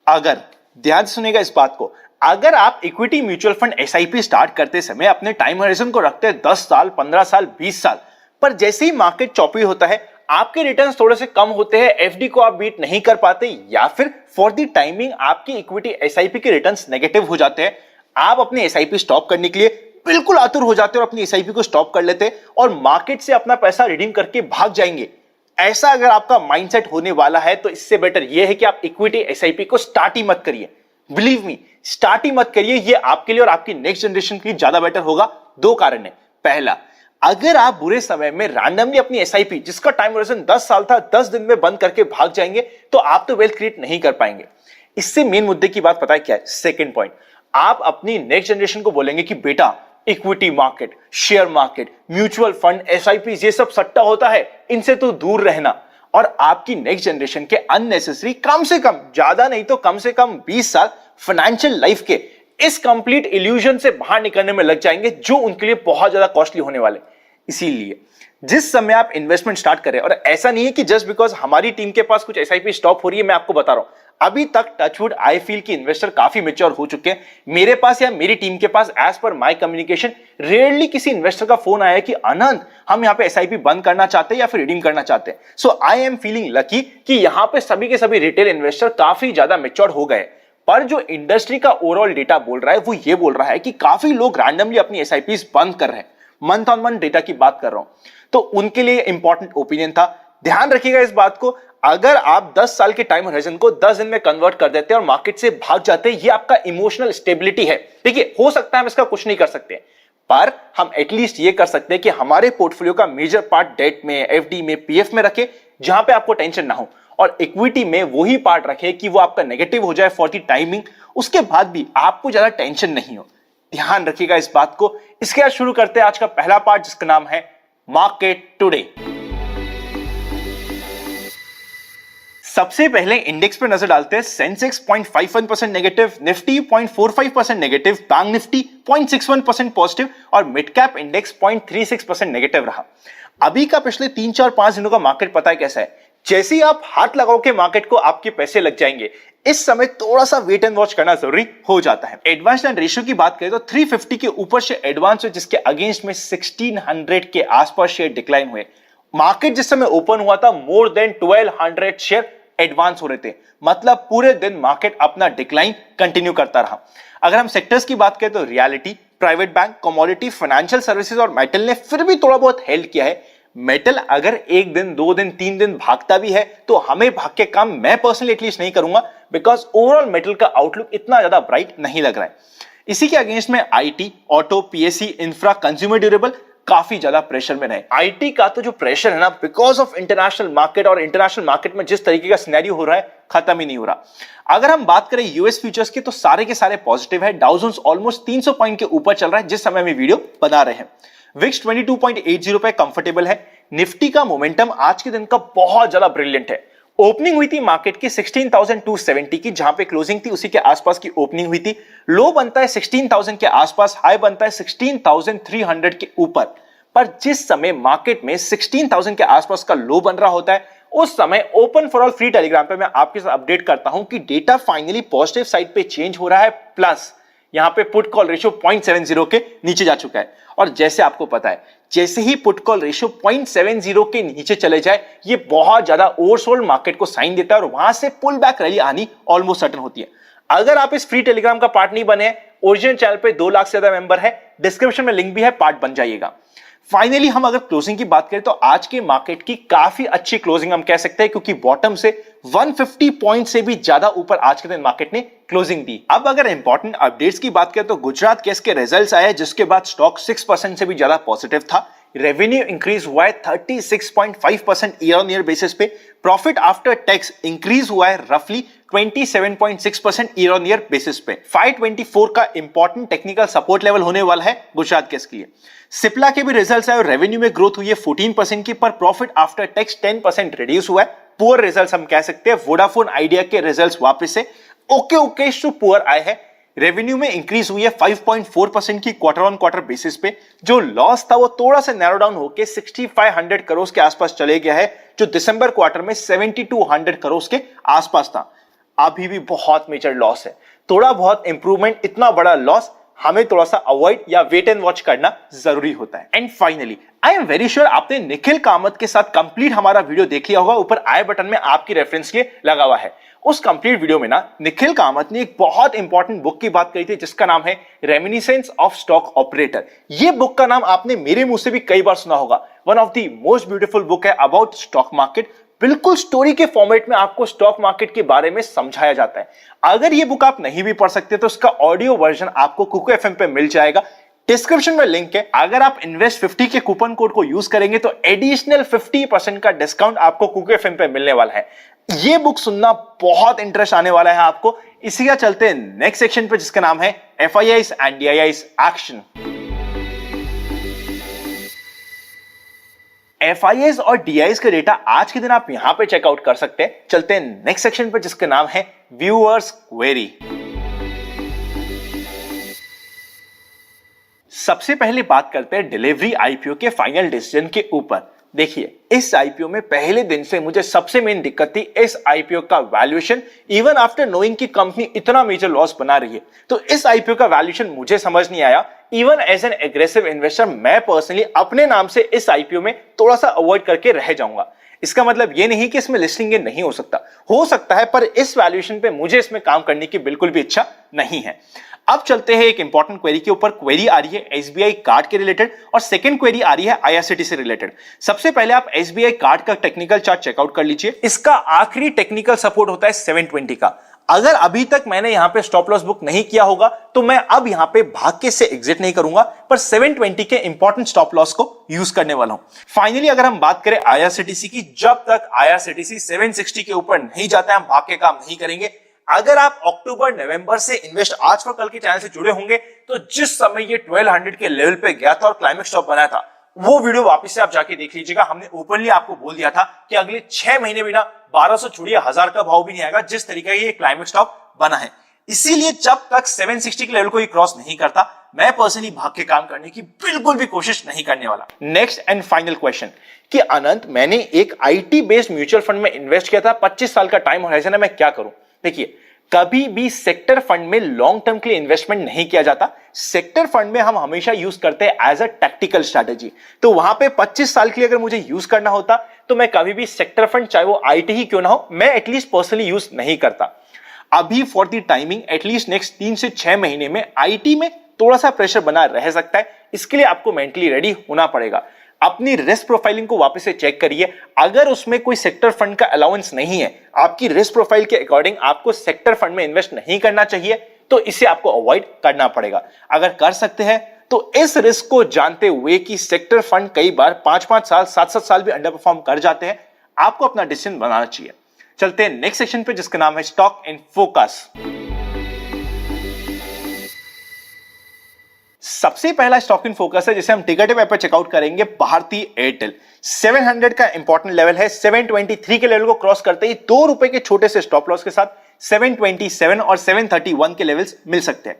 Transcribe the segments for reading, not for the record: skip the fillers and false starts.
अगर ध्यान से सुनेगा इस बात को, अगर आप equity mutual fund SIP start करते समय अपने टाइम हॉरिजन को रखते हैं 10 साल, 15 साल, 20 साल, पर जैसे ही मार्केट चॉपी होता है, आपके रिटर्न्स थोड़े से कम होते हैं, एफडी को आप बीट नहीं कर पाते, या फिर फॉर द टाइमिंग आपकी इक्विटी एसआईपी के रिटर्न्स नेगेटिव हो जाते हैं, आप अपनी एसआईपी स्टॉप करने के लिए बिल्कुल आतुर हो जाते हैं और अपनी एसआईपी को स्टॉप कर लेते हैं और मार्केट से अपना पैसा रिडीम करके भाग जाएंगे। ऐसा अगर आपका माइंडसेट होने वाला है तो इससे बेटर यह है कि आप इक्विटी एसआईपी को स्टार्ट ही मत करिए। बिलीव मी, स्टार्ट ही मत करिए, ये आपके लिए और आपकी नेक्स्ट जनरेशन के लिए ज्यादा बेटर होगा। दो कारण है। पहला, अगर आप बुरे समय में रैंडमली अपनी एसआईपी जिसका टाइम होराइजन 10 साल था 10 दिन में बंद करके भाग जाएंगे तो आप तो वेल्थ क्रिएट नहीं कर पाएंगे। इससे मेन मुद्दे की बात पता है क्या है? सेकंड पॉइंट, आप अपनी नेक्स्ट जनरेशन को बोलेंगे कि बेटा equity market, share market, mutual fund, SIP, ये सब सट्टा होता है, इनसे तो दूर रहना। और आपकी नेक्स्ट जनरेशन के अननेसेसरी कम से कम, ज्यादा नहीं तो कम से कम 20 साल फाइनेंशियल लाइफ के इस कंप्लीट इल्यूजन से बाहर निकलने में लग जाएंगे जो उनके लिए बहुत ज्यादा कॉस्टली होने वाले। इसीलिए जिस समय आप इन्वेस्टमेंट स्टार्ट करें, और ऐसा नहीं है कि जस्ट बिकॉज हमारी टीम के पास कुछ एसआईपी स्टॉप हो रही है, मैं आपको बता रहा हूं अभी तक टचवुड आई फील कि इन्वेस्टर काफी मैच्योर हो चुके हैं। मेरे पास या मेरी टीम के पास as per my communication rarely किसी इन्वेस्टर का फोन आया कि आनंद हम यहां पे एसआईपी बंद करना चाहते हैं या फिर रिडीम करना चाहते हैं। सो आई एम फीलिंग लकी कि यहां पे सभी के सभी रिटेल इन्वेस्टर काफी ज्यादा मैच्योर हो गए। पर जो इंडस्ट्री का ओवरऑल डेटा बोल रहा है वो ये बोल रहा है कि काफी लोग रैंडमली अपनी एसआईपी बंद कर रहे हैं। मंथ ऑन मंथ डेटा की बात कर रहा हूं, तो उनके लिए इंपॉर्टेंट ओपिनियन था। ध्यान रखिएगा इस बात को, अगर आप 10 साल के टाइम होराइजन को 10 दिन में कन्वर्ट कर देते हैं और मार्केट से भाग जाते हैं, ये आपका इमोशनल स्टेबिलिटी है। देखिए, हो सकता है हम इसका कुछ नहीं कर सकते, पर हम एटलीस्ट ये कर सकते हैं कि हमारे पोर्टफोलियो का मेजर पार्ट डेट में, एफडी में, पीएफ में रखे जहां पे आपको टेंशन ना हो, और इक्विटी में वही पार्ट रखे कि वो आपका नेगेटिव हो जाए फॉर द टाइमिंग, उसके बाद भी आपको ज्यादा टेंशन नहीं हो। ध्यान रखिएगा इस बात को। इसके बाद शुरू करते हैं आज का पहला पार्ट जिसका नाम है मार्केट टुडे। सबसे पहले इंडेक्स पर नजर डालते हैं। Sensex 0.51% negative, Nifty 0.45% negative, bank Nifty 0.61% positive और मिड कैप इंडेक्स 0.36% नेगेटिव रहा। अभी का पिछले 3, 4, 5 दिनों का मार्केट पता है कैसा है? जैसे ही आप हाथ लगाओ के मार्केट को आपके पैसे लग जाएंगे। इस समय थोड़ा सा वेट एंड वॉच करना जरूरी हो जाता है। एडवांस एंड रेशियो की बात करें तो 350 के ऊपर से एडवांस है, जिसके अगेंस्ट में 1600 के आसपास शेयर डिक्लाइन हुए। मार्केट जिस समय ओपन हुआ था मोर देन 1200 शेयर एडवांस हो रहे थे, मतलब पूरे दिन मार्केट अपना डिक्लाइन कंटिन्यू करता रहा। अगर हम सेक्टर्स की बात करें तो reality, private bank, commodity, financial services और मेटल ने फिर भी थोड़ा बहुत हेल्प किया है। मेटल अगर 1 दिन, 2 दिन, 3 दिन भागता भी है तो हमें भाग के काम मैं पर्सनली एटलीस्ट नहीं करूंगा, बिकॉज ओवरऑल मेटल का आउटलुक इतना ज्यादा ब्राइट नहीं लग रहा है। इसी के अगेंस्ट में IT, auto, PSC, infra, consumer durable काफी ज्यादा प्रेशर में रहे। आईटी का तो जो प्रेशर है ना, बिकॉज ऑफ इंटरनेशनल मार्केट, और इंटरनेशनल मार्केट में जिस तरीके का सिनेरियो हो रहा है खत्म ही नहीं हो रहा। अगर हम बात करें यूएस फ्यूचर्स की तो सारे के सारे पॉजिटिव है। डाउ जोन्स ऑलमोस्ट 300 पॉइंट के ऊपर चल रहा है जिस समय में वीडियो बना रहे हैं। विक्स 22.80 पे कंफर्टेबल है। निफ्टी का मोमेंटम आज के दिन का बहुत ज्यादा ब्रिलियंट है। ओपनिंग हुई थी मार्केट की 16,270 की, जहां पे क्लोजिंग थी उसी के आसपास की ओपनिंग हुई थी। लो बनता है 16,000 के आसपास, हाई बनता है 16,300 के ऊपर। पर जिस समय मार्केट में 16,000 के आसपास का लो बन रहा होता है, उस समय open for all free Telegram पे मैं आपके साथ अपडेट करता हूं कि डेटा फाइनली पॉजिटिव साइड पे चेंज हो रहा है, प्लस यहां पे पुट कॉल रेशियो 0.70 के नीचे जा चुका है। और जैसे आपको पता है, जैसे ही पुट कॉल रेशियो 0.70 के नीचे चले जाए, ये बहुत ज्यादा ओवरसोल्ड मार्केट को साइन देता है और वहां से पुल बैक रैली आनी ऑलमोस्ट सर्टेन होती है। अगर आप इस फ्री टेलीग्राम का पार्ट नहीं बने, ओरिजिनल चैनल पे 2 लाख से ज्यादा मेंबर है, डिस्क्रिप्शन में लिंक भी है, पार्ट बन जाइएगा। फाइनली हम अगर क्लोजिंग की बात करें तो आज के मार्केट की काफी अच्छी क्लोजिंग हम कह सकते हैं, क्योंकि बॉटम से 150 पॉइंट से भी ज्यादा ऊपर आज के दिन मार्केट ने क्लोजिंग दी। अब अगर इंपॉर्टेंट अपडेट्स की बात करें तो गुजरात केस के रिजल्ट्स आए, जिसके बाद स्टॉक 6% से भी ज्यादा पॉजिटिव था। रेवेन्यू इंक्रीज हुआ है 36.5% ईयर ऑन ईयर बेसिस पे। प्रॉफिट आफ्टर टैक्स इंक्रीज हुआ है रफली 27.6% ईयर ऑन ईयर बेसिस पे। 524 का इंपॉर्टेंट टेक्निकल सपोर्ट लेवल होने वाला है गुजरात केस के लिए। सिप्ला के भी रिजल्ट्स आए और रेवेन्यू में ग्रोथ हुई है 14% की, पर प्रॉफिट आफ्टर टैक्स 10% रिड्यूस हुआ है। पुअर रिजल्ट्स हम कह सकते हैं। वोडाफोन आइडिया के रिजल्ट्स वापस से ओके टू पुअर आए हैं। रेवेन्यू में इंक्रीज हुई है 5.4% की क्वार्टर ऑन क्वार्टर बेसिस पे। जो लॉस था वो थोड़ा सा नैरो डाउन होकर 6500 करोड़ के आसपास चले गया है, जो दिसंबर क्वार्टर में 7200 करोड़ के आसपास था। अभी भी बहुत मेजर लॉस है। थोड़ा बहुत इंप्रूवमेंट, इतना बड़ा लॉस हमें थोड़ा सा अवॉइड या वेट एंड वॉच करना जरूरी होता है। And finally I am very sure आपने निखिल कामत के साथ कंप्लीट हमारा वीडियो देख लिया होगा, ऊपर आई बटन में आपकी रेफरेंस के लिए लगा हुआ है। उस कंप्लीट वीडियो में ना निखिल कामत ने एक बहुत इंपॉर्टेंट बुक की बात करी थी जिसका नाम है रेमिनिसेंस ऑफ स्टॉक ऑपरेटर। ये बुक का नाम आपने मेरे मुंह से भी कई बार सुना होगा। One of the most beautiful book है अबाउट स्टॉक मार्केट। बिल्कुल स्टोरी के फॉर्मेट में आपको स्टॉक मार्केट के बारे में समझाया जाता है। अगर ये बुक आप नहीं भी पढ़ सकते तो उसका ऑडियो वर्जन आपको कुकू एफएम पे मिल जाएगा। डिस्क्रिप्शन में लिंक है। अगर आप इन्वेस्ट 50 के कूपन कोड को यूज करेंगे तो एडिशनल 50% का डिस्काउंट आपको कुकू एफएम पे मिलने वाला है। ये बुक सुनना बहुत इंटरेस्ट आने वाला है आपको। इसी का चलते हैं नेक्स्ट सेक्शन पे जिसका नाम है FIIs and DIIs action. FIIs और DIIs का डेटा आज के दिन आप यहां पे चेकआउट कर सकते हैं। चलते हैं नेक्स्ट सेक्शन पे जिसका नाम है व्यूअर्स क्वेरी। सबसे पहले बात करते हैं डिलीवरी IPO के फाइनल डिसीजन के ऊपर। देखिए, इस IPO में पहले दिन से मुझे सबसे मेन दिक्कत थी इस IPO का वैल्यूएशन। इवन आफ्टर नोइंग कि कंपनी इतना मेजर लॉस बना रही है तो इस IPO का वैल्यूएशन मुझे समझ नहीं आया। Even as an aggressive investor मैं पर्सनली अपने नाम से इस IPO में थोड़ा सा अवॉइड करके रह जाऊंगा। इसका मतलब ये नहीं कि इसमें लिस्टिंग नहीं हो सकता है, पर इस वैल्यूएशन पे मुझे इसमें काम करने की बिल्कुल भी इच्छा नहीं है। अब चलते हैं एक इंपॉर्टेंट क्वेरी के ऊपर। क्वेरी आ रही है SBI कार्ड के रिलेटेड और सेकंड क्वेरी आ रही है IRCTC से रिलेटेड। सबसे पहले आप SBI कार्ड का टेक्निकल चार्ट चेकआउट कर लीजिए। इसका आखिरी टेक्निकल सपोर्ट होता है 720 का। अगर अभी तक मैंने यहां पे स्टॉप लॉस बुक नहीं किया होगा तो मैं अब यहां पे भाग के से एग्जिट नहीं करूंगा, पर 720 के इंपॉर्टेंट स्टॉप लॉस को यूज करने वाला हूं। फाइनली अगर हम बात करें IRCTC की, जब तक IRCTC 760 के ऊपर नहीं जाता है हम भाग के काम नहीं करेंगे। अगर आप अक्टूबर नवंबर से इन्वेस्ट आज फॉर कल के चैनल से जुड़े होंगे तो जिस समय ये 1200 के लेवल पे गया था और क्लाइमेक्स स्टॉप बनाया था वो वीडियो वापस से आप जाके देख लीजिएगा। हमने ओपनली आपको बोल दिया था कि अगले 6 महीने बिना 1200 छोड़िए 1000 का भाव भी नहीं आएगा, जिस तरीके का ये क्लाइमेक्स स्टॉप बना है। इसीलिए जब तक 760 के लेवल को ये क्रॉस नहीं करता मैं पर्सनली भाग के काम करने की बिल्कुल भी कोशिश नहीं करने वाला। नेक्स्ट एंड फाइनल क्वेश्चन कि अनंत, मैंने एक IT बेस्ड म्यूचुअल फंड में इन्वेस्ट किया था, 25 साल का टाइम होराइजन है, मैं क्या करूं? देखिए, कभी भी सेक्टर फंड में लॉन्ग टर्म के लिए इन्वेस्टमेंट नहीं किया जाता। सेक्टर फंड में हम हमेशा यूज करते हैं एज अ टैक्टिकल स्ट्रैटेजी। तो वहां पे 25 साल के लिए अगर मुझे यूज करना होता तो मैं कभी भी सेक्टर फंड, चाहे वो IT ही क्यों ना हो, मैं एटलीस्ट पर्सनली यूज नहीं करता। अभी for the timing at least next 3 से 6 महीने में IT में थोड़ा सा प्रेशर बना रह सकता है। इसके लिए आपको मेंटली रेडी होना पड़ेगा। अपनी रिस्क प्रोफाइलिंग को वापस से चेक करिए। अगर उसमें कोई सेक्टर फंड का अलाउंस नहीं है, आपकी रिस्क प्रोफाइल के अकॉर्डिंग आपको सेक्टर फंड में इन्वेस्ट नहीं करना चाहिए, तो इसे आपको अवॉइड करना पड़ेगा। अगर कर सकते हैं तो इस रिस्क को जानते हुए कि सेक्टर फंड कई बार 5-5 साल 7-7 साल भी अंडर परफॉर्म कर जाते हैं, आपको अपना डिसीजन बनाना चाहिए। चलते हैं नेक्स्ट सेक्शन पे जिसका नाम है स्टॉक इन फोकस। सबसे पहला स्टॉक इन फोकस है जिसे हम टिकट पे चेकआउट करेंगे, भारतीय एयरटेल। 700 का इंपॉर्टेंट लेवल है। 723 के लेवल को क्रॉस करते ही ₹2 के छोटे से स्टॉप लॉस के साथ 727 और 731 के लेवल्स मिल सकते हैं।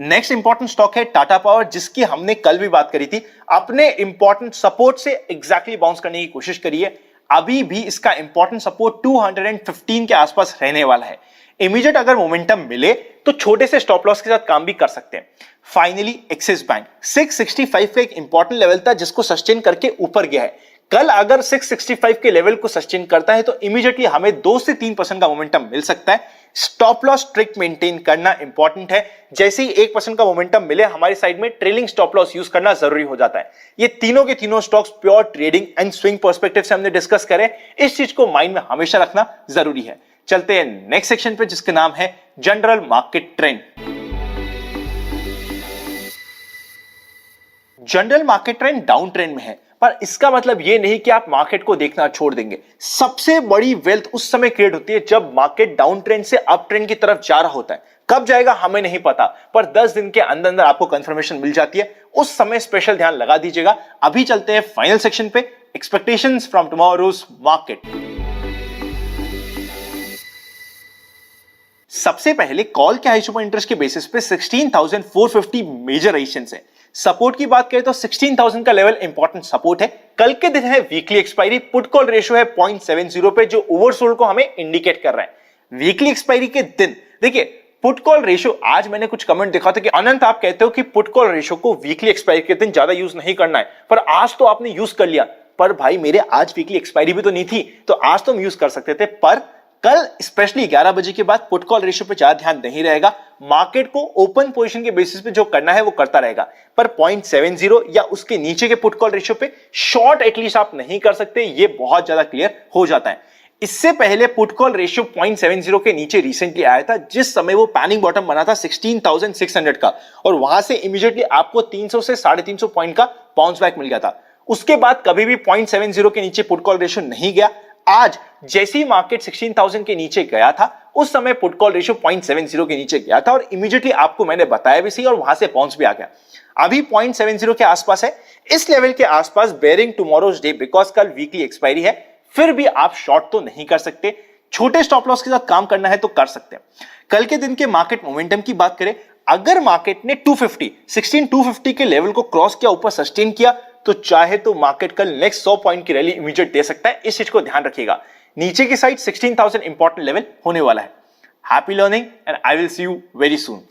नेक्स्ट इंपॉर्टेंट स्टॉक है टाटा पावर, जिसकी हमने कल भी बात करी थी। अपने इंपॉर्टेंट सपोर्ट से एग्जैक्टली बाउंस करने की कोशिश करिए। अभी भी इसका इंपॉर्टेंट सपोर्ट 215 के आसपास रहने वाला है। इमीडिएट अगर मोमेंटम मिले तो छोटे से स्टॉप लॉस के साथ काम भी कर सकते हैं। फाइनली एक्सिस बैंक 665 का एक इंपॉर्टेंट लेवल था जिसको सस्टेन करके ऊपर गया है। कल अगर 665 के लेवल को सस्टेन करता है तो इमीडिएटली हमें 2 से 3% का मोमेंटम मिल सकता है। स्टॉप लॉस स्ट्रिक्ट मेंटेन करना इंपॉर्टेंट है। जैसे ही 1% का मोमेंटम मिले हमारी साइड में ट्रेलिंग स्टॉप लॉस यूज करना जरूरी हो जाता है। ये तीनों के तीनों stocks pure trading and swing perspective से हमने डिस्कस करे। इस चीज को माइंड में हमेशा रखना जरूरी है। चलते हैं नेक्स्ट सेक्शन पे जिसका नाम है general market trend. General market trend down trend में है, पर इसका मतलब यह नहीं कि आप मार्केट को देखना छोड़ देंगे। सबसे बड़ी वेल्थ उस समय क्रिएट होती है जब मार्केट डाउन ट्रेंड से अप ट्रेंड की तरफ जा रहा होता है। कब जाएगा हमें नहीं पता, पर 10 दिन के अंदर अंदर आपको कंफर्मेशन मिल जाती है। उस समय स्पेशल ध्यान लगा दीजिएगा। अभी चलते हैं फाइनल सेक्शन पे, एक्सपेक्टेशंस फ्रॉम टुमारोज मार्केट। सबसे पहले कॉल के हाई सुपर इंटरेस्ट के बेसिस पे 16,450 मेजर रेजिस्टेंस है। सपोर्ट की बात करें तो 16,000 का लेवल इंपॉर्टेंट सपोर्ट है। कल के दिन है weekly expiry, put call ratio है 0.70 पे, जो ओवरसोल्ड को हमें इंडिकेट कर रहा है। वीकली एक्सपायरी के दिन देखिए पुट कॉल रेशियो, आज मैंने कुछ कमेंट देखा था कि अनंत आप कहते हो कि पुट कॉल रेशियो को वीकली एक्सपायरी के दिन ज्यादा यूज नहीं करना है, पर आज तो आपने यूज कर लिया। पर भाई मेरे आज वीकली एक्सपायरी भी तो नहीं थी, तो आज तो हम यूज कर सकते थे, पर कल स्पेशली 11 बजे के बाद पुट कॉल रेशियो पे ज्यादा ध्यान नहीं रहेगा। मार्केट को ओपन पोजीशन के बेसिस पे जो करना है वो करता रहेगा, पर 0.70 या उसके नीचे के पुट कॉल रेशियो पे शॉर्ट एटलीस्ट आप नहीं कर सकते, ये बहुत ज्यादा क्लियर हो जाता है। इससे पहले पुट कॉल रेशियो 0.70 के नीचे रिसेंटली आया था, जिस समय वो पैनिक बॉटम बना था 16,600 का, और वहां से इमीडिएटली आपको 300 से 350 पॉइंट का बाउंस बैक मिल गया था। उसके बाद कभी भी 0.70 के नीचे पुट कॉल रेशियो नहीं गया। आज जैसे ही मार्केट 16,000 के नीचे गया था, उस समय पुट कॉल रेशियो 0.70 के नीचे गया था, और इमीडिएटली आपको मैंने बताया भी सही, और वहां से बाउंस भी आ गया। अभी 0.70 के आसपास है, इस लेवल के आसपास बेयरिंग टुमारोज डे, बिकॉज कल वीकली एक्सपायरी है, फिर भी आप शॉर्ट तो नहीं कर सकते। छोटे स्टॉप लॉस के साथ काम करना है तो कर सकते हैं। कल के दिन के मार्केट मोमेंटम की बात करें, अगर मार्केट ने 16,250 के लेवल को क्रॉस किया, ऊपर सस्टेन किया, तो चाहे तो मार्केट कल नेक्स्ट 100 पॉइंट की रैली इमीडिएट दे सकता है। इस चीज को ध्यान रखिएगा। नीचे की साइड 16,000 इंपॉर्टेंट लेवल होने वाला है। Happy learning and I will see you very soon.